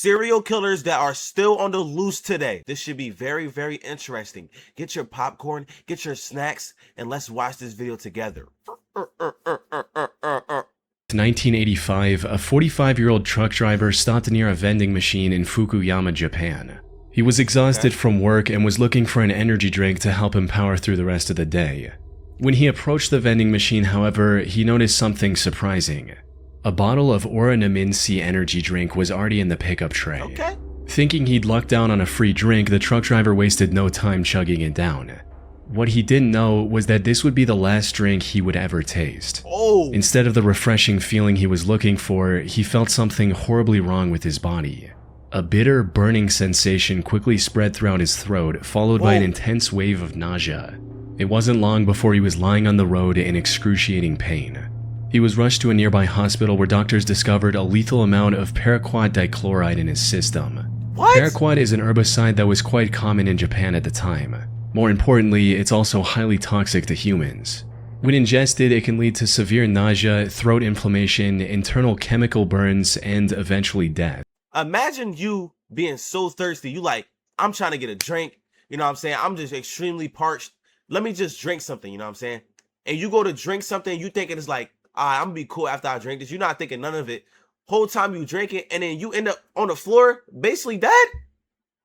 serial killers that are still on the loose today. This should be very, very interesting. Get your popcorn, get your snacks, and let's watch this video together. 1985, a 45-year-old truck driver stopped near a vending machine in Fukuyama, Japan. He was exhausted from work and was looking for an energy drink to help him power through the rest of the day. When he approached the vending machine, however, he noticed something surprising. A bottle of Oranaminsi energy drink was already in the pickup tray. Thinking he'd lucked down on a free drink, the truck driver wasted no time chugging it down. What he didn't know was that this would be the last drink he would ever taste. Instead of the refreshing feeling he was looking for, he felt something horribly wrong with his body. A bitter, burning sensation quickly spread throughout his throat, followed by an intense wave of nausea. It wasn't long before he was lying on the road in excruciating pain. He was rushed to a nearby hospital where doctors discovered a lethal amount of paraquat dichloride in his system. Paraquat is an herbicide that was quite common in Japan at the time. More importantly, it's also highly toxic to humans. When ingested, it can lead to severe nausea, throat inflammation, internal chemical burns, and eventually death. Imagine you being so thirsty, you like, I'm trying to get a drink, you know what I'm saying? I'm just extremely parched. Let me just drink something, you know what I'm saying? And you go to drink something, you thinking it's like, I'm gonna be cool after I drink this. You're not thinking none of it. Whole time you drink it, and then you end up on the floor, basically dead?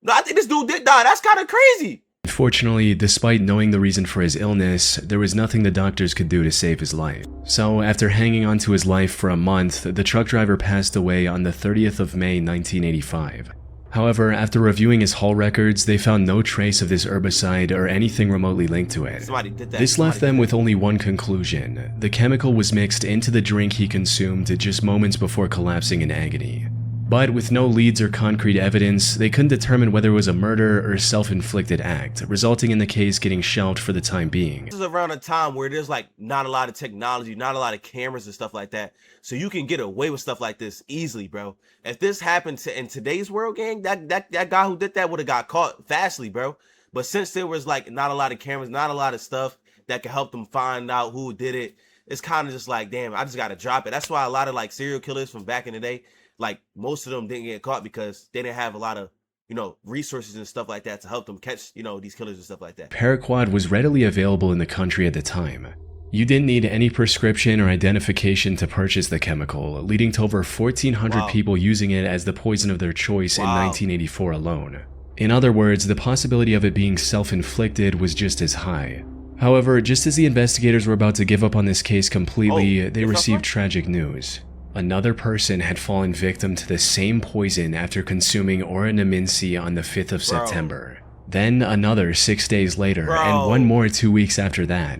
No, I think this dude did die. That's kind of crazy. Unfortunately, despite knowing the reason for his illness, there was nothing the doctors could do to save his life. So, after hanging on to his life for a month, the truck driver passed away on the 30th of May, 1985. However, after reviewing his haul records, they found no trace of this herbicide or anything remotely linked to it. This left them with only one conclusion. The chemical was mixed into the drink he consumed just moments before collapsing in agony. But with no leads or concrete evidence, they couldn't determine whether it was a murder or self-inflicted act, resulting in the case getting shelved for the time being. This is around a time where there's like not a lot of technology, not a lot of cameras and stuff like that. So you can get away with stuff like this easily, bro. If this happened in today's world, gang, that guy who did that would have got caught fastly, bro. But since there was like not a lot of cameras, not a lot of stuff that could help them find out who did it, it's kind of just like, damn, I just got to drop it. That's why a lot of like serial killers from back in the day, like most of them didn't get caught because they didn't have a lot of, you know, resources and stuff like that to help them catch, you know, these killers and stuff like that. Paraquat was readily available in the country at the time. You didn't need any prescription or identification to purchase the chemical, leading to over 1,400 people using it as the poison of their choice in 1984 alone. In other words, the possibility of it being self-inflicted was just as high. However, just as the investigators were about to give up on this case completely, they received tragic news. Another person had fallen victim to the same poison after consuming Oranaminsi on the 5th of September. Then another 6 days later, and one more 2 weeks after that.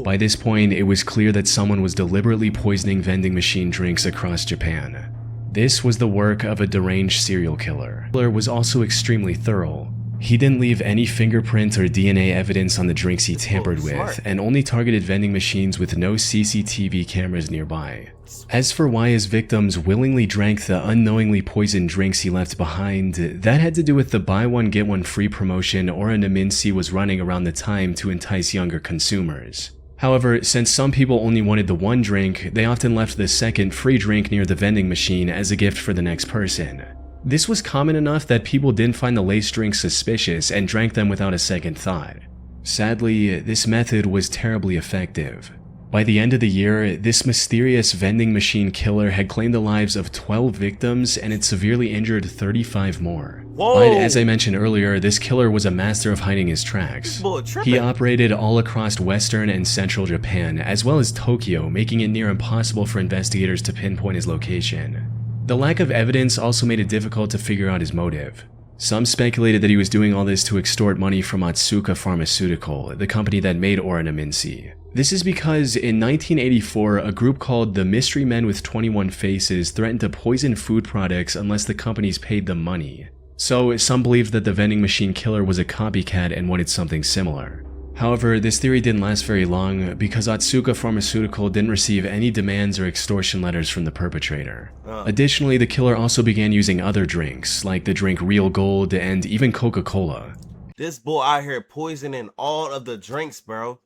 By this point, it was clear that someone was deliberately poisoning vending machine drinks across Japan. This was the work of a deranged serial killer. The killer was also extremely thorough. He didn't leave any fingerprint or DNA evidence on the drinks he tampered with, and only targeted vending machines with no CCTV cameras nearby. As for why his victims willingly drank the unknowingly poisoned drinks he left behind, that had to do with the buy one get one free promotion Oranaminsi was running around the time to entice younger consumers. However, since some people only wanted the one drink, they often left the second free drink near the vending machine as a gift for the next person. This was common enough that people didn't find the laced drinks suspicious and drank them without a second thought. Sadly, this method was terribly effective. By the end of the year, this mysterious vending machine killer had claimed the lives of 12 victims and had severely injured 35 more. But as I mentioned earlier, this killer was a master of hiding his tracks. He operated all across western and central Japan, as well as Tokyo, making it near impossible for investigators to pinpoint his location. The lack of evidence also made it difficult to figure out his motive. Some speculated that he was doing all this to extort money from Otsuka Pharmaceutical, the company that made Oranaminsi. This is because in 1984, a group called the Mystery Men with 21 Faces threatened to poison food products unless the companies paid them money. So some believed that the vending machine killer was a copycat and wanted something similar. However, this theory didn't last very long because Otsuka Pharmaceutical didn't receive any demands or extortion letters from the perpetrator. Additionally, the killer also began using other drinks, like the drink Real Gold and even Coca-Cola. This boy out here poisoning all of the drinks, bro.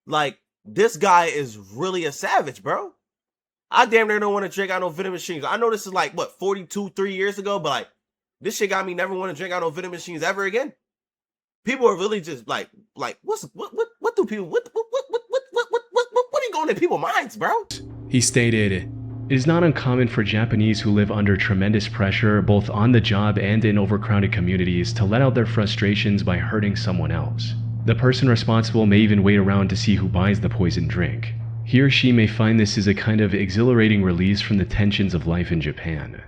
Like, this guy is really a savage, bro. I damn near don't want to drink out no vending machines. I know this is like, what, 3 years ago, but like, this shit got me never want to drink out no vending machines ever again. People are really just like what do people what are you going in people's minds, bro? He stated, "It is not uncommon for Japanese who live under tremendous pressure, both on the job and in overcrowded communities, to let out their frustrations by hurting someone else. The person responsible may even wait around to see who buys the poisoned drink. He or she may find this is a kind of exhilarating release from the tensions of life in Japan."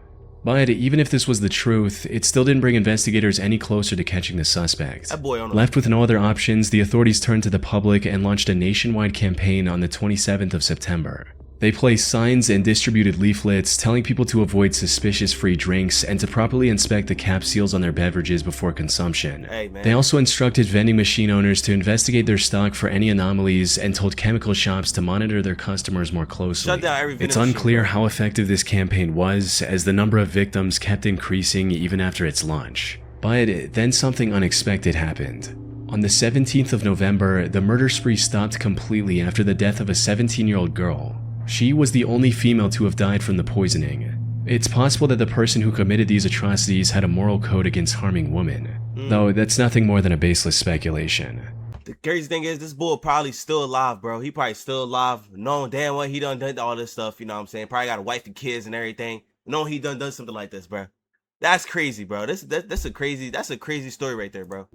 But even if this was the truth, it still didn't bring investigators any closer to catching the suspect. That boy on Left with no other options, the authorities turned to the public and launched a nationwide campaign on the 27th of September. They placed signs and distributed leaflets telling people to avoid suspicious free drinks and to properly inspect the cap seals on their beverages before consumption. Hey, man. They also instructed vending machine owners to investigate their stock for any anomalies and told chemical shops to monitor their customers more closely. Shut down every vending It's machine, unclear bro. how effective this campaign was, as the number of victims kept increasing even after its launch. But then something unexpected happened. On the 17th of November, the murder spree stopped completely after the death of a 17-year-old girl. She was the only female to have died from the poisoning. It's possible that the person who committed these atrocities had a moral code against harming women, though that's nothing more than a baseless speculation. The crazy thing is, this bull probably still alive, bro. He probably still alive, knowing damn well he done all this stuff, you know what I'm saying? Probably got a wife and kids and everything, knowing he done something like this, bro. That's crazy, bro. That's a crazy story right there, bro.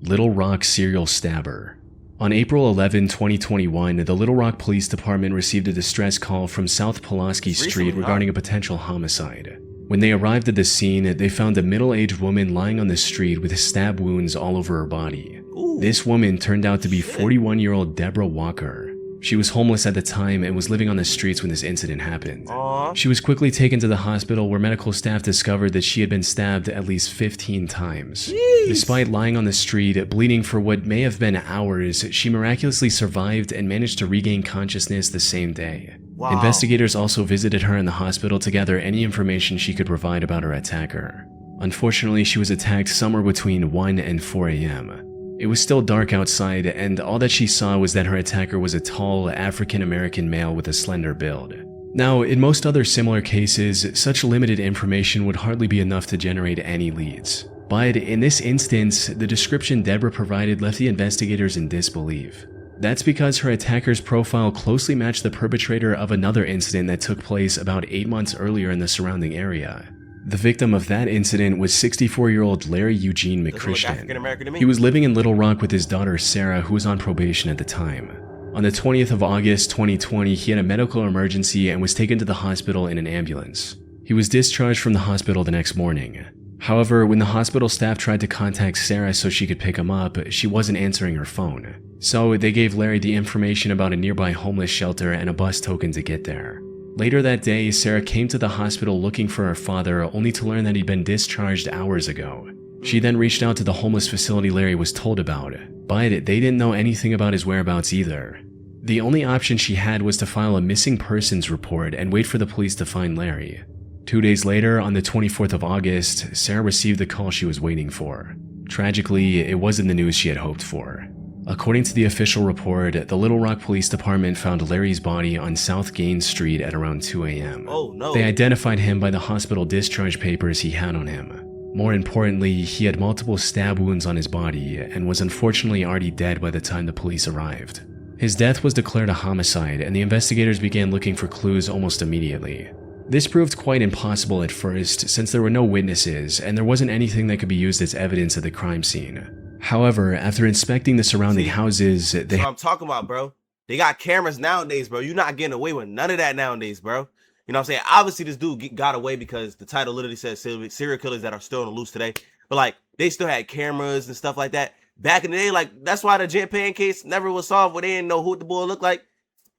Little Rock serial stabber. On April 11, 2021, the Little Rock Police Department received a distress call from South Pulaski Street regarding a potential homicide. When they arrived at the scene, they found a middle-aged woman lying on the street with stab wounds all over her body. Ooh. This woman turned out to be 41-year-old Deborah Walker. She was homeless at the time and was living on the streets when this incident happened. Aww. She was quickly taken to the hospital where medical staff discovered that she had been stabbed at least 15 times. Jeez. Despite lying on the street, bleeding for what may have been hours, she miraculously survived and managed to regain consciousness the same day. Wow. Investigators also visited her in the hospital to gather any information she could provide about her attacker. Unfortunately, she was attacked somewhere between 1 and 4 a.m. It was still dark outside, and all that she saw was that her attacker was a tall, African-American male with a slender build. Now, in most other similar cases, such limited information would hardly be enough to generate any leads. But in this instance, the description Deborah provided left the investigators in disbelief. That's because her attacker's profile closely matched the perpetrator of another incident that took place about 8 months earlier in the surrounding area. The victim of that incident was 64-year-old Larry Eugene McChristian. He was living in Little Rock with his daughter Sarah, who was on probation at the time. On the 20th of August 2020, he had a medical emergency and was taken to the hospital in an ambulance. He was discharged from the hospital the next morning. However, when the hospital staff tried to contact Sarah so she could pick him up, she wasn't answering her phone. So they gave Larry the information about a nearby homeless shelter and a bus token to get there. Later that day, Sarah came to the hospital looking for her father, only to learn that he'd been discharged hours ago. She then reached out to the homeless facility Larry was told about, but they didn't know anything about his whereabouts either. The only option she had was to file a missing persons report and wait for the police to find Larry. 2 days later, on the 24th of August, Sarah received the call she was waiting for. Tragically, it wasn't the news she had hoped for. According to the official report, the Little Rock Police Department found Larry's body on South Gaines Street at around 2 a.m. Oh no. They identified him by the hospital discharge papers he had on him. More importantly, he had multiple stab wounds on his body and was unfortunately already dead by the time the police arrived. His death was declared a homicide, and the investigators began looking for clues almost immediately. This proved quite impossible at first, since there were no witnesses and there wasn't anything that could be used as evidence at the crime scene. However, after inspecting the surrounding houses, That's what I'm talking about, bro. They got cameras nowadays, bro. You're not getting away with none of that nowadays, bro. You know what I'm saying? Obviously, this dude got away because the title literally says serial killers that are still on the loose today. But, like, they still had cameras and stuff like that. Back in the day, like, that's why the Japan case never was solved, where they didn't know who the boy looked like.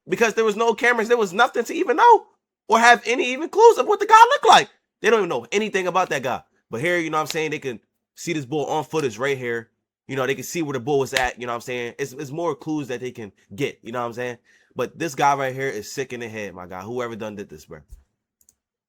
Because there was no cameras. There was nothing to even know or have any even clues of what the guy looked like. They don't even know anything about that guy. But here, you know what I'm saying? They can see this bull on footage right here. You know, they can see where the bull was at, you know what I'm saying? It's more clues that they can get, you know what I'm saying? But this guy right here is sick in the head, my guy. Whoever done did this, bro.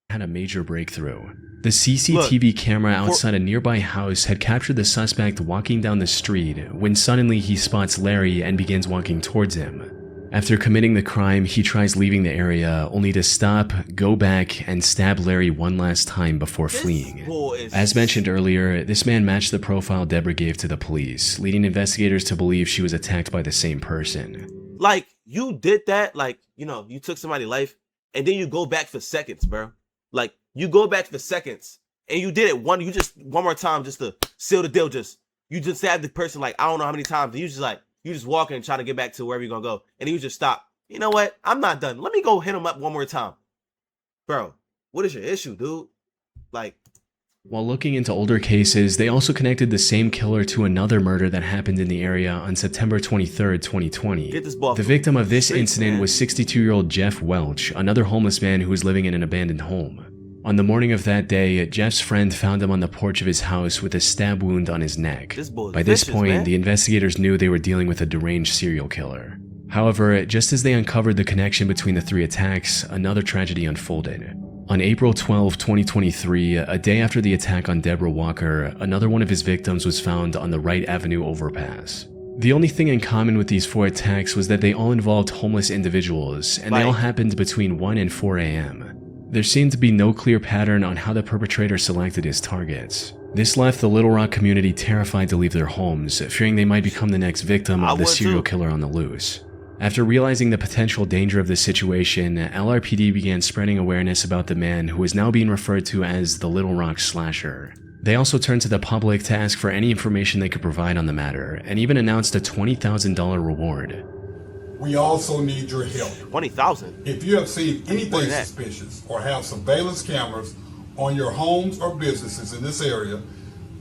Had a major breakthrough. The CCTV camera outside a nearby house had captured the suspect walking down the street when suddenly he spots Larry and begins walking towards him. After committing the crime, he tries leaving the area only to stop, go back, and stab Larry one last time before fleeing. As mentioned earlier, this man matched the profile Deborah gave to the police, leading investigators to believe she was attacked by the same person. Like, you did that, like, you know, you took somebody's life, and then you go back for seconds, bro. Like, you go back for seconds, and you did it one more time just to seal the deal. You just stabbed the person, like, I don't know how many times, and you just walking and try to get back to wherever you're gonna go, and you just stop. You know what? I'm not done. Let me go hit him up one more time. Bro, what is your issue, dude? Like, while looking into older cases, they also connected the same killer to another murder that happened in the area on September 23rd, 2020. The victim of this incident was 62-year-old Jeff Welch, another homeless man who was living in an abandoned home. On the morning of that day, Jeff's friend found him on the porch of his house with a stab wound on his neck. By this point, the investigators knew they were dealing with a deranged serial killer. However, just as they uncovered the connection between the three attacks, another tragedy unfolded. On April 12, 2023, a day after the attack on Deborah Walker, another one of his victims was found on the Wright Avenue overpass. The only thing in common with these 4 attacks was that they all involved homeless individuals, and they all happened between 1 and 4 a.m. There seemed to be no clear pattern on how the perpetrator selected his targets. This left the Little Rock community terrified to leave their homes, fearing they might become the next victim of the serial killer on the loose. After realizing the potential danger of the situation, LRPD began spreading awareness about the man who is now being referred to as the Little Rock Slasher. They also turned to the public to ask for any information they could provide on the matter, and even announced a $20,000 reward. We also need your help. $20,000? If you have seen anything suspicious or have surveillance cameras on your homes or businesses in this area,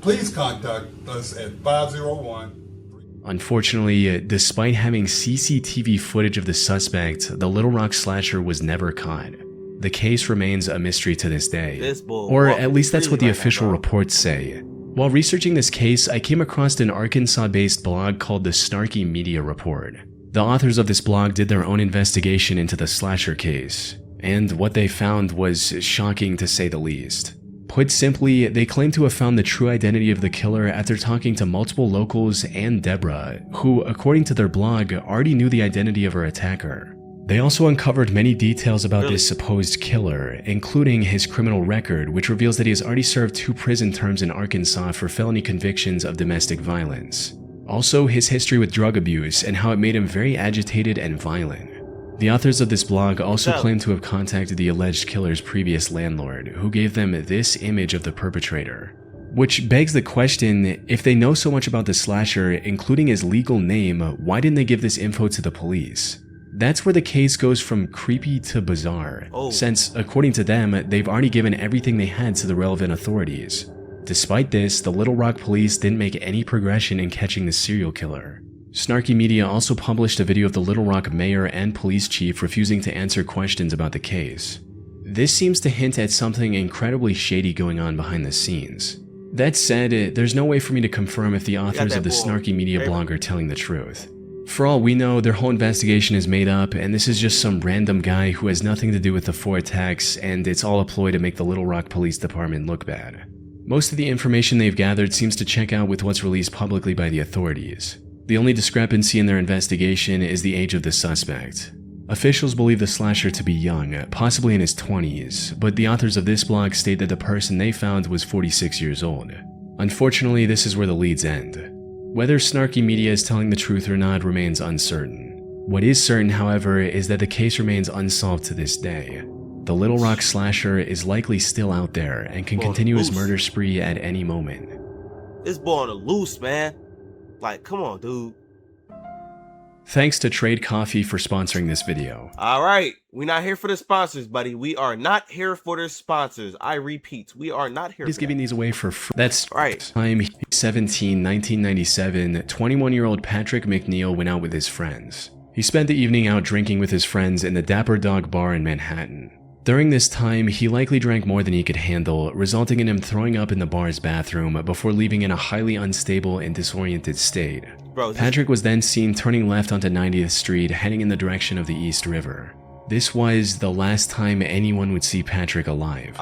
please contact us at 501. Unfortunately, despite having CCTV footage of the suspect, the Little Rock Slasher was never caught. The case remains a mystery to this day, or at least that's what the official reports say. While researching this case, I came across an Arkansas-based blog called the Snarky Media Report. The authors of this blog did their own investigation into the slasher case, and what they found was shocking to say the least. Put simply, they claim to have found the true identity of the killer after talking to multiple locals and Deborah, who, according to their blog, already knew the identity of her attacker. They also uncovered many details about this supposed killer, including his criminal record, which reveals that he has already served 2 prison terms in Arkansas for felony convictions of domestic violence. Also, his history with drug abuse and how it made him very agitated and violent. The authors of this blog also claim to have contacted the alleged killer's previous landlord, who gave them this image of the perpetrator. Which begs the question, if they know so much about the slasher, including his legal name, why didn't they give this info to the police? That's where the case goes from creepy to bizarre, since, according to them, they've already given everything they had to the relevant authorities. Despite this, the Little Rock police didn't make any progression in catching the serial killer. Snarky Media also published a video of the Little Rock mayor and police chief refusing to answer questions about the case. This seems to hint at something incredibly shady going on behind the scenes. That said, there's no way for me to confirm if the authors of the Snarky Media blog are telling the truth. For all we know, their whole investigation is made up, and this is just some random guy who has nothing to do with the 4 attacks, and it's all a ploy to make the Little Rock Police Department look bad. Most of the information they've gathered seems to check out with what's released publicly by the authorities. The only discrepancy in their investigation is the age of the suspect. Officials believe the slasher to be young, possibly in his 20s, but the authors of this blog state that the person they found was 46 years old. Unfortunately, this is where the leads end. Whether Snarky Media is telling the truth or not remains uncertain. What is certain, however, is that the case remains unsolved to this day. The Little Rock Slasher is likely still out there and can continue his murder spree at any moment. This boy on the loose, man. Like, come on, dude. Thanks to Trade Coffee for sponsoring this video. All right, we're not here for the sponsors, buddy. We are not here for the sponsors. I repeat, we are not here. He's giving these away for free. That's right. Time 17, 1997, 21-year-old Patrick McNeil went out with his friends. He spent the evening out drinking with his friends in the Dapper Dog Bar in Manhattan. During this time, he likely drank more than he could handle, resulting in him throwing up in the bar's bathroom before leaving in a highly unstable and disoriented state. Patrick was then seen turning left onto 90th Street, heading in the direction of the East River. This was the last time anyone would see Patrick alive.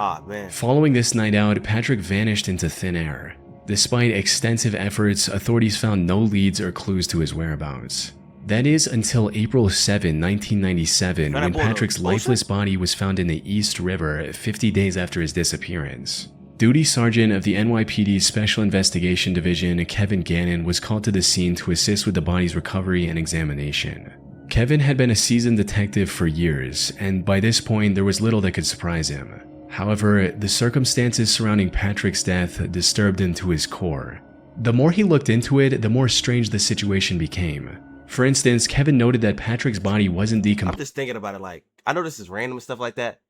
Following this night out, Patrick vanished into thin air. Despite extensive efforts, authorities found no leads or clues to his whereabouts. That is until April 7, 1997, when Patrick's lifeless body was found in the East River 50 days after his disappearance. Duty Sergeant of the NYPD's Special Investigation Division, Kevin Gannon, was called to the scene to assist with the body's recovery and examination. Kevin had been a seasoned detective for years, and by this point there was little that could surprise him. However, the circumstances surrounding Patrick's death disturbed him to his core. The more he looked into it, the more strange the situation became. For instance, Kevin noted that Patrick's body wasn't decomposed. I'm just thinking about it, like, I know this is random and stuff like that,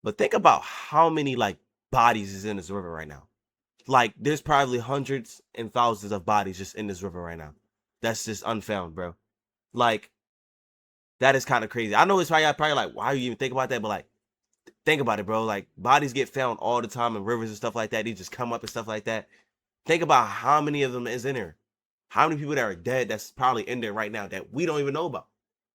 but think about how many, like, bodies is in this river right now. Like, there's probably hundreds and thousands of bodies just in this river right now. That's just unfound, bro. Like, that is kind of crazy. I know it's probably like, why do you even think about that? But like, think about it, bro. Like, bodies get found all the time in rivers and stuff like that. They just come up and stuff like that. Think about how many of them is in there. How many people that are dead that's probably in there right now that we don't even know about.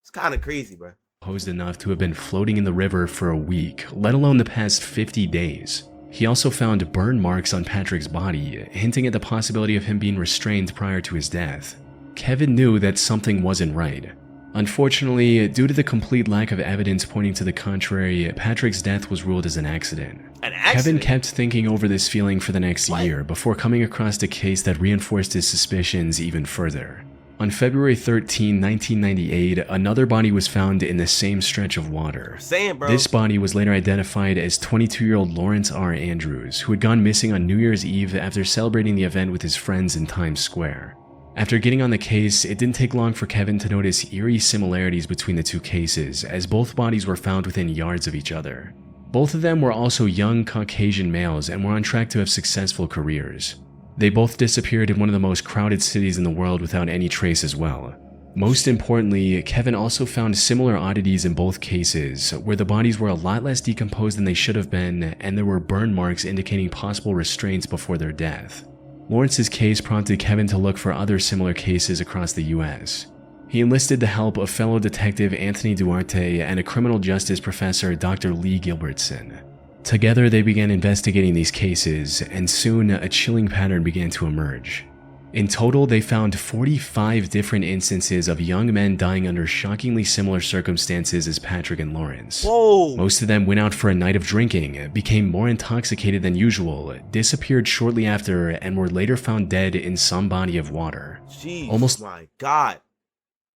It's kind of crazy, bro. Enough to have been floating in the river for a week, let alone the past 50 days. He also found burn marks on Patrick's body, hinting at the possibility of him being restrained prior to his death. Kevin knew that something wasn't right. Unfortunately, due to the complete lack of evidence pointing to the contrary, Patrick's death was ruled as an accident. Kevin kept thinking over this feeling for the next year before coming across a case that reinforced his suspicions even further. On February 13, 1998, another body was found in the same stretch of water. This body was later identified as 22-year-old Lawrence R. Andrews, who had gone missing on New Year's Eve after celebrating the event with his friends in Times Square. After getting on the case, it didn't take long for Kevin to notice eerie similarities between the two cases, as both bodies were found within yards of each other. Both of them were also young Caucasian males and were on track to have successful careers. They both disappeared in one of the most crowded cities in the world without any trace as well. Most importantly, Kevin also found similar oddities in both cases, where the bodies were a lot less decomposed than they should have been, and there were burn marks indicating possible restraints before their death. Lawrence's case prompted Kevin to look for other similar cases across the US. He enlisted the help of fellow detective Anthony Duarte and a criminal justice professor, Dr. Lee Gilbertson. Together, they began investigating these cases, and soon a chilling pattern began to emerge. In total, they found 45 different instances of young men dying under shockingly similar circumstances as Patrick and Lawrence. Whoa. Most of them went out for a night of drinking, became more intoxicated than usual, disappeared shortly after, and were later found dead in some body of water. Jeez, my God.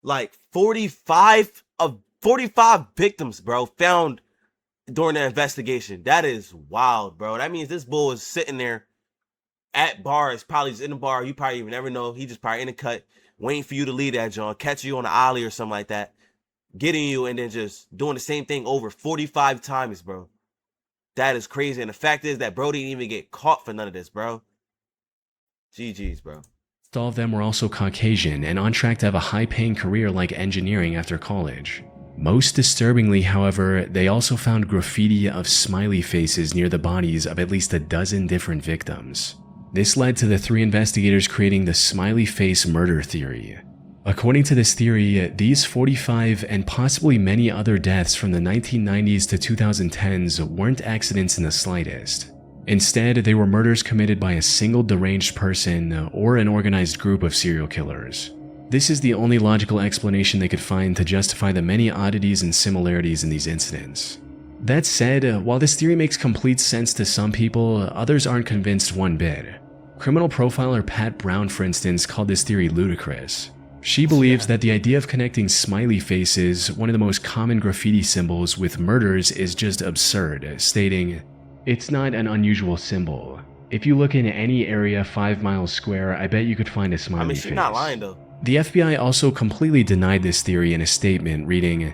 Like 45 victims, bro, found during the investigation. That is wild, bro. That means this bull is sitting there at bars, probably just in the bar. You probably even never know. He just probably in the cut, waiting for you to leave that John, catch you on the alley or something like that, getting you, and then just doing the same thing over 45 times, bro. That is crazy. And the fact is that bro didn't even get caught for none of this, bro. GG's, bro. All of them were also Caucasian and on track to have a high-paying career like engineering after college. Most disturbingly, however, they also found graffiti of smiley faces near the bodies of at least a dozen different victims. This led to the three investigators creating the smiley face murder theory. According to this theory, these 45 and possibly many other deaths from the 1990s to 2010s weren't accidents in the slightest. Instead, they were murders committed by a single deranged person or an organized group of serial killers. This is the only logical explanation they could find to justify the many oddities and similarities in these incidents. That said, while this theory makes complete sense to some people, others aren't convinced one bit. Criminal profiler Pat Brown, for instance, called this theory ludicrous. She believes that the idea of connecting smiley faces, one of the most common graffiti symbols, with murders is just absurd, stating, "It's not an unusual symbol. If you look in any area 5 miles square, I bet you could find a smiley face." She's not lying though. The FBI also completely denied this theory in a statement, reading,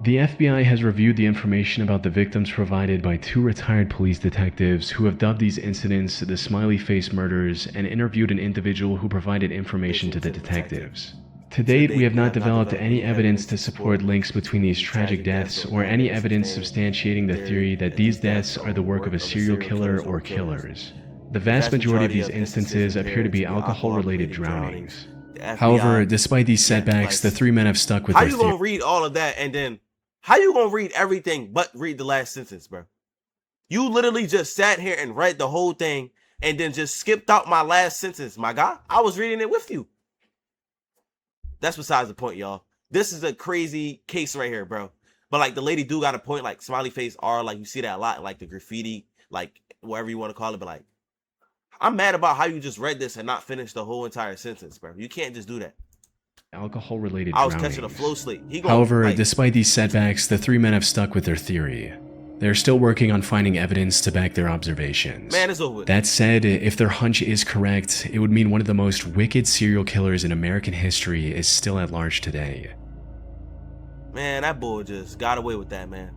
"The FBI has reviewed the information about the victims provided by 2 retired police detectives who have dubbed these incidents the smiley face murders and interviewed an individual who provided information to the detectives. To date, we have not developed any evidence to support links between these tragic deaths or any evidence substantiating the theory that these deaths are the work of a serial killer or killers. The vast majority of these instances appear to be alcohol-related drownings." However, despite these setbacks, the 3 men have stuck with their theory. How you gonna read all of that and then how you gonna read everything but read the last sentence, bro? You literally just sat here and read the whole thing and then just skipped out my last sentence, my guy. I was reading it with you. That's besides the point, y'all. this is a crazy case right here, bro. But like the lady do got a point, like smiley face R, like you see that a lot, like the graffiti, like whatever you want to call it. But like, I'm mad about how you just read this and not finish the whole entire sentence, bro. You can't just do that. Alcohol-related I was drownings. catching a flow sleep. However, like, despite these setbacks, the three men have stuck with their theory. They're still working on finding evidence to back their observations. man, it's over. That said, if their hunch is correct, it would mean one of the most wicked serial killers in American history is still at large today. Man, that boy just got away with that, man.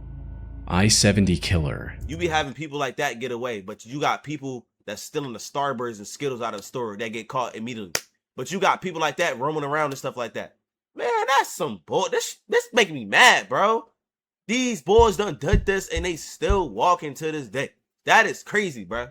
I-70 killer. You be having people like that get away, but you got people that's stealing the Starbursts and Skittles out of the store that get caught immediately. But you got people like that roaming around and stuff like that. Man, that's some bull. This making me mad, bro. These boys done this and they still walking to this day. That is crazy, bro.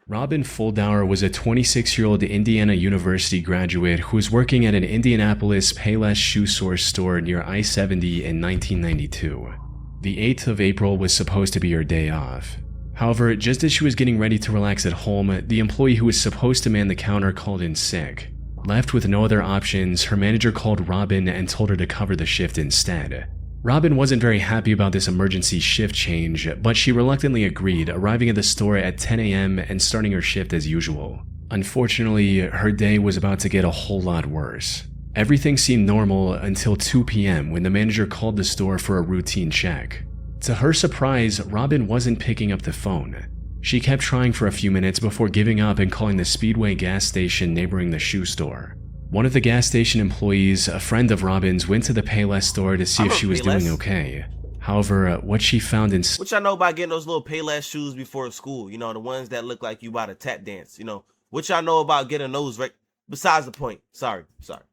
Robin Fuldauer was a 26-year-old Indiana University graduate who was working at an Indianapolis Payless shoe source store near I-70 in 1992. The 8th of April was supposed to be her day off. However, just as she was getting ready to relax at home, the employee who was supposed to man the counter called in sick. Left with no other options, her manager called Robin and told her to cover the shift instead. Robin wasn't very happy about this emergency shift change, but she reluctantly agreed, arriving at the store at 10 a.m. and starting her shift as usual. Unfortunately, her day was about to get a whole lot worse. Everything seemed normal until 2 p.m. when the manager called the store for a routine check. To her surprise, Robin wasn't picking up the phone. She kept trying for a few minutes before giving up and calling the Speedway gas station neighboring the shoe store. One of the gas station employees, a friend of Robin's, went to the Payless store to see if she was doing okay. However, what she found in... What y'all know about getting those little Payless shoes before school? You know, the ones that look like you about to tap dance, you know? What y'all know about getting those, right? Besides the point. Sorry.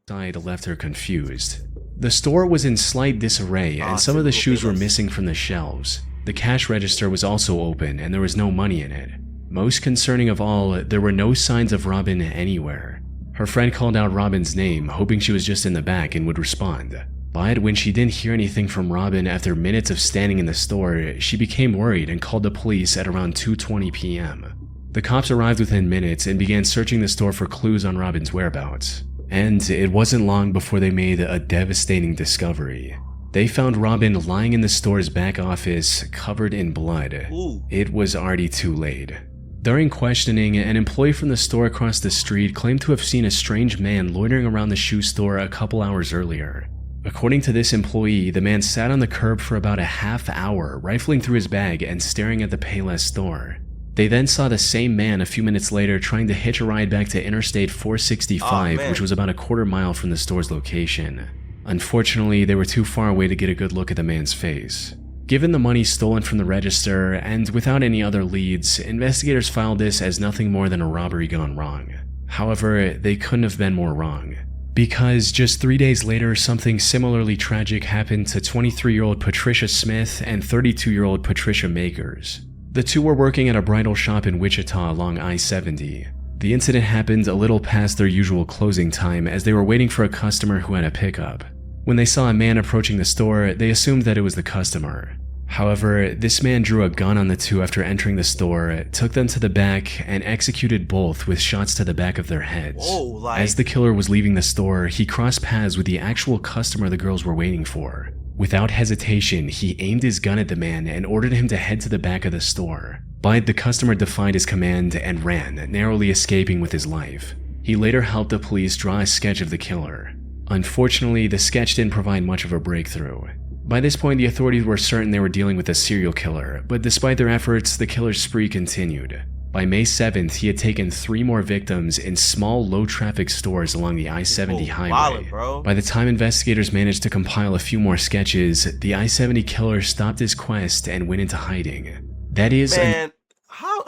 Left her confused. The store was in slight disarray and some of the shoes were missing from the shelves. The cash register was also open and there was no money in it. Most concerning of all, there were no signs of Robin anywhere. Her friend called out Robin's name, hoping she was just in the back and would respond. But when she didn't hear anything from Robin after minutes of standing in the store, she became worried and called the police at around 2:20 p.m. The cops arrived within minutes and began searching the store for clues on Robin's whereabouts. And it wasn't long before they made a devastating discovery. They found Robin lying in the store's back office, covered in blood. Ooh. It was already too late. During questioning, an employee from the store across the street claimed to have seen a strange man loitering around the shoe store a couple hours earlier. According to this employee, the man sat on the curb for about a half hour, rifling through his bag and staring at the Payless store. They then saw the same man a few minutes later trying to hitch a ride back to Interstate 465, which was about a quarter mile from the store's location. Unfortunately, they were too far away to get a good look at the man's face. Given the money stolen from the register, and without any other leads, investigators filed this as nothing more than a robbery gone wrong. However, they couldn't have been more wrong. Because just 3 days later, something similarly tragic happened to 23-year-old Patricia Smith and 32-year-old Patricia Makers. The two were working at a bridal shop in Wichita along I-70. The incident happened a little past their usual closing time as they were waiting for a customer who had a pickup. When they saw a man approaching the store, they assumed that it was the customer. However, this man drew a gun on the two after entering the store, took them to the back, and executed both with shots to the back of their heads. As the killer was leaving the store, he crossed paths with the actual customer the girls were waiting for. Without hesitation, he aimed his gun at the man and ordered him to head to the back of the store. But the customer defied his command and ran, narrowly escaping with his life. He later helped the police draw a sketch of the killer. Unfortunately, the sketch didn't provide much of a breakthrough. By this point, the authorities were certain they were dealing with a serial killer, but despite their efforts, the killer's spree continued. By May 7th, he had taken 3 more victims in small, low-traffic stores along the I-70 highway. By the time investigators managed to compile a few more sketches, the I-70 killer stopped his quest and went into hiding. That is... Man, how...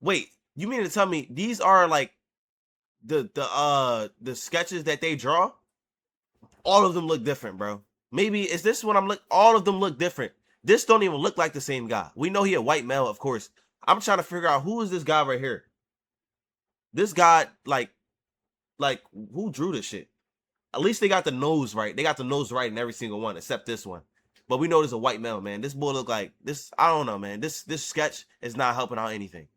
Wait, you mean to tell me these are like the sketches that they draw? All of them look different, bro. Maybe, is this what I'm looking... All of them look different. This don't even look like the same guy. We know he a white male, of course. I'm trying to figure out who is this guy right here. This guy, like, who drew this shit? At least they got the nose right. They got the nose right in every single one, except this one. But we know there's a white male, man. This boy look like this. I don't know, man. This sketch is not helping out anything.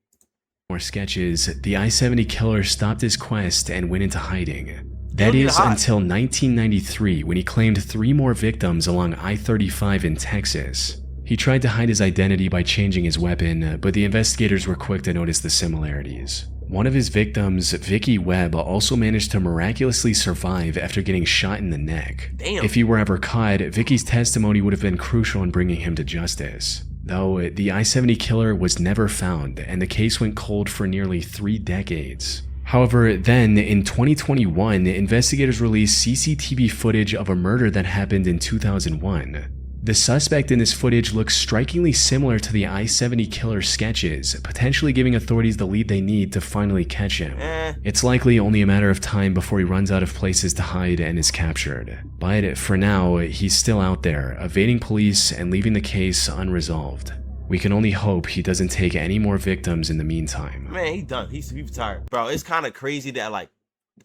More sketches. The I-70 killer stopped his quest and went into hiding. That don't need to is hide. until 1993, when he claimed 3 more victims along I-35 in Texas. He tried to hide his identity by changing his weapon, but the investigators were quick to notice the similarities. One of his victims, Vicky Webb, also managed to miraculously survive after getting shot in the neck. Damn. If he were ever caught, Vicky's testimony would have been crucial in bringing him to justice. Though, the I-70 killer was never found, and the case went cold for nearly 3 decades. However, then, in 2021, investigators released CCTV footage of a murder that happened in 2001. The suspect in this footage looks strikingly similar to the I-70 killer sketches, potentially giving authorities the lead they need to finally catch him. It's likely only a matter of time before he runs out of places to hide and is captured. But for now, he's still out there, evading police and leaving the case unresolved. We can only hope he doesn't take any more victims in the meantime. Man, he done. He's retired. Bro, it's kind of crazy that like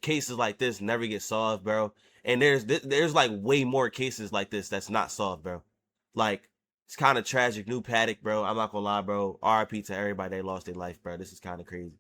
cases like this never get solved, bro. And there's like way more cases like this that's not solved, bro. Like, it's kind of tragic. New Paddock, bro. I'm not gonna lie, bro. RIP to everybody that lost their life, bro. This is kind of crazy.